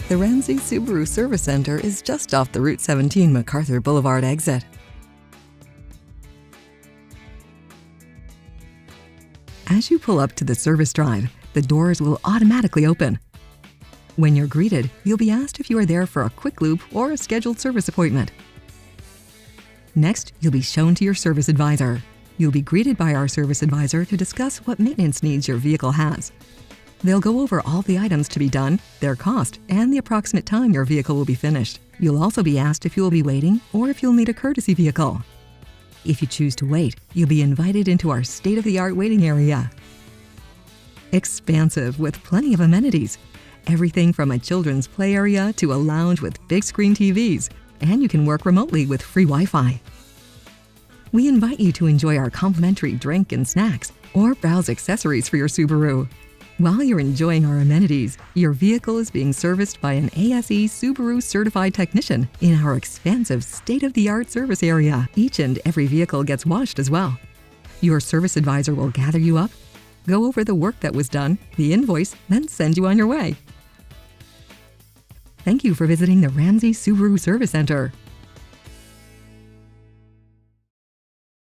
The Ramsey Subaru Service Center is just off the Route 17 MacArthur Boulevard exit. As you pull up to the service drive, the doors will automatically open. When you're greeted, you'll be asked if you are there for a quick loop or a scheduled service appointment. Next, you'll be shown to your service advisor. You'll be greeted by our service advisor to discuss what maintenance needs your vehicle has. They'll go over all the items to be done, their cost, and the approximate time your vehicle will be finished. You'll also be asked if you will be waiting or if you'll need a courtesy vehicle. If you choose to wait, you'll be invited into our state-of-the-art waiting area. Expansive with plenty of amenities. Everything from a children's play area to a lounge with big screen TVs. And you can work remotely with free Wi-Fi. We invite you to enjoy our complimentary drink and snacks or browse accessories for your Subaru. While you're enjoying our amenities, your vehicle is being serviced by an ASE Subaru certified technician in our expansive state-of-the-art service area. Each and every vehicle gets washed as well. Your service advisor will gather you up, go over the work that was done, the invoice, then send you on your way. Thank you for visiting the Ramsey Subaru Service Center.